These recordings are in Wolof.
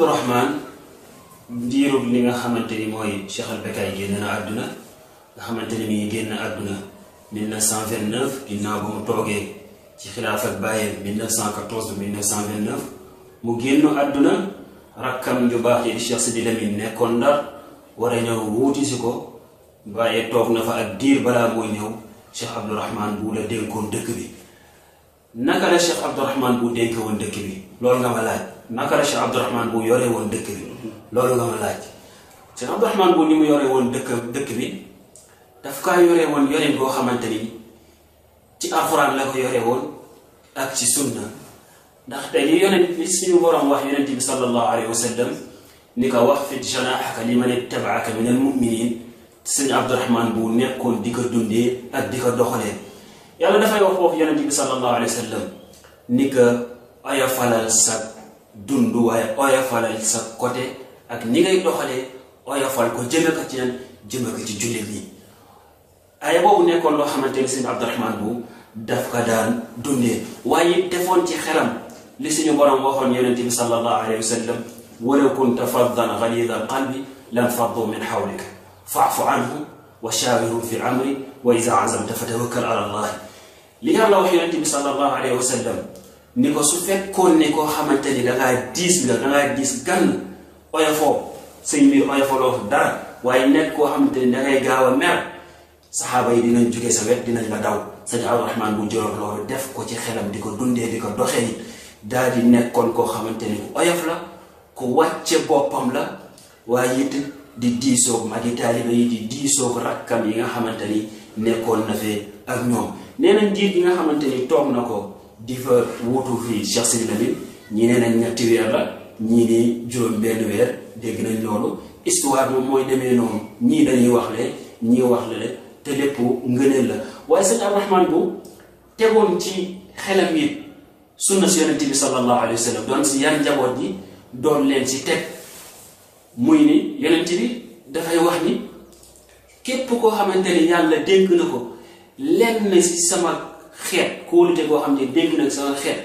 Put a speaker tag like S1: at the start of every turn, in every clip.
S1: Abdourahmane diirub li nga xamante ni mooy Cheikh Al Becaye génn na àdduna nga xamante ni mi ngi génn àdduna 1929 ginnaaw ba mu toogee ci xilaaf ak bàyyam 1914 1929 mu génn àdduna rakkam ju baax yi di Cheikh Sidi Lamine nekkoon Ndar war a ñëw wuuti si ko waaye toog na fa ak diir balaa mooy ñëw Cheikh Abdourahmane bu la dénkoon dëkk bi. naka la Cheikh Abdourahmane bu dénk woon dëkk bi loolu nga ma laaj naka la Cheikh Abdourahmane bu yore woon dëkk bi loolu nga ma laaj Cheikh Abdourahmane bu ni mu yore woon dëkk bi daf kaa yore woon yorin boo xamante ni ci alxuraan la ko yore woon ak ci sunna ndaxte li yonent li suñu borom wax yonent bi sallallahu alayhi wa sallam ni ko waxfid janaahaka liman ittabaaka min almuminin sëñ Abdourahmane bu nekkoon di ko dundee ak di ko doxalee yàlla dafay wax foofu yonent bi sallallahu alayhi wa sallam ni ko oyofalal sa dund waaye oyofalal sa côté ak ni ngay doxalee oyofal ko jëme ko ci yan jëme ko ci jullit ñi aaya boobu nekkoon loo xamante ni sëñ Abdourahmane bu daf ko daan dundee waaye defoon ci xelam li suñu borom waxoon yonent bi sallallahu alayhi wa sallam walaw kunta faddan galida alqalbi lan faddu min hawlika fa'fu anhum wa shawirhum fi amri wa iza azamta fatawakkal ala allah li yàlla wax yonent bi sallallahu alayhi wa sallam ni ko su fekkoon ne koo xamante ni dangaa diis gann oyofoo say mbir oyofaloo dara waaye nekk koo xamante ni dangay gaaw a mer saxaaba yi dinañ jóge sa wet dinañ la daw sëñ Abdourahmane bu jëloon loolu def ko ci xelam di ko dundee di ko doxee it daal di nekkoon koo xamante ni ku oyof la ku wàcce boppam la waaye it di diisoog magi taaliba yi di diisoog rakkam yi nga xamante ni nekkoon na fee ak ñoom nee nañ diir gi nga xamante ni toog na ko di fa wutu fii Cheikh Sidi Lamine ñii nee nañ 3 weer la ñii ni juróom benn weer dégg nañ loolu histoire moom mooy demee noonu ñii dañuy wax le ñii wax le te lépp ngëneel la waaye sëñ Abdourahmane bu tegoon ci xelam yi sunna si yonent bi sallallahu alayhi wa sallam doon si yar njaboot ji doon leen si teg muy ni yonent bi dafay wax ni képp koo xamante ni yàlla dénk na ko lenn si sama xeet kóolute koo xam ne dénk na sama xeet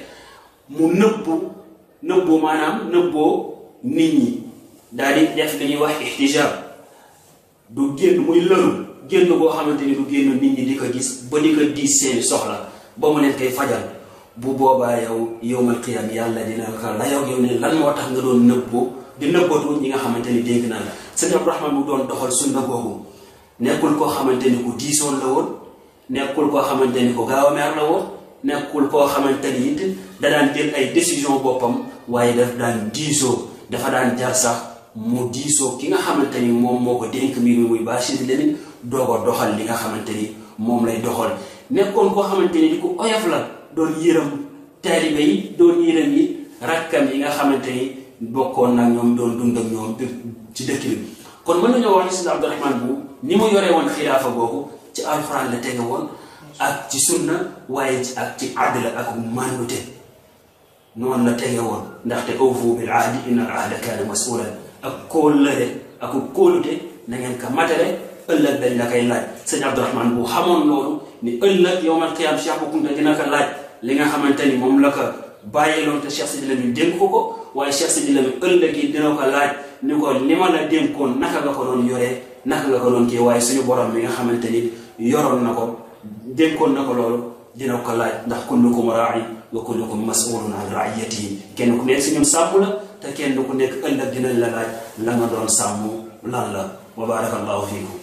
S1: mu nëbbu maanaam nëbboo nit ñi daal di def li ñuy wax ihtijaab du génn muy lëru génn boo xamante ni du génn nit ñi di ko gis ba di ko diis seeni soxla ba mu leen koy fajal bu boobaa yow yawmal qiyaam yàlla dina ko layoog yow ne lan moo tax nga doon nëbboo di nëbbatu ñi nga xamante ni dégg naa la sëñ Abdourahmane bu doon doxal sunna googu nekkul koo xamante ni ku diisoon la woon nekkul koo xamante ni ku gaaw a mer la woon nekkul koo xamante ni it da daan jël ay décision boppam waaye daf daan diisoo dafa daan jar sax mu diisoo ki nga xamante ni moom moo ko dénk mbir mi muy Bachir Lamine doo ko doxal li nga xamante ni moom lay doxal nekkoon koo xamante ni di ko oyof la doon yërëm taalibe yi doon yërëm yi rakkam yi nga xamante ni bokkoon nag ñoom doon dund ak ñoom ci dëkk bi kon mën nañoo wax ni sëñ Abdourahmane bu ni mu yore woon xilaafa googu ci alxuraan la tege woon ak ci sunna waaye ak ci adla ak màndute noonu la tege woon ndaxte awfu bil ahdi inna al ahda kaana mas'uulan ak kóllëre ak kóolute na ngeen ko matale ëllëg dañ la koy laaj sëñ Abdourahmane bu xamoon loolu ni ëllëg yawmal qiyaam Cheikh Bou Kounta dina ko laaj li nga xamante ni moom la ko bàyyeeloon te Cheikh Sidi Lamine dénk ko waaye Cheikh Sidi Lamine ëllëg yi dina ko laaj ni ko li ma la dénkoon naka nga ko doon yoree naka nga ko doon kii waaye suñu borom mi nga xamante ni yoroon na ko dénkoon na ko loolu dina ko laaj ndax kullukum raa'i wa kullukum mas'uulun an ra'iyyatihi kenn ku nekk si ñun sàmm la te kenn ku nekk ëllëg dinañ la laaj la nga doon sàmm lan la wa barakallahu fiikum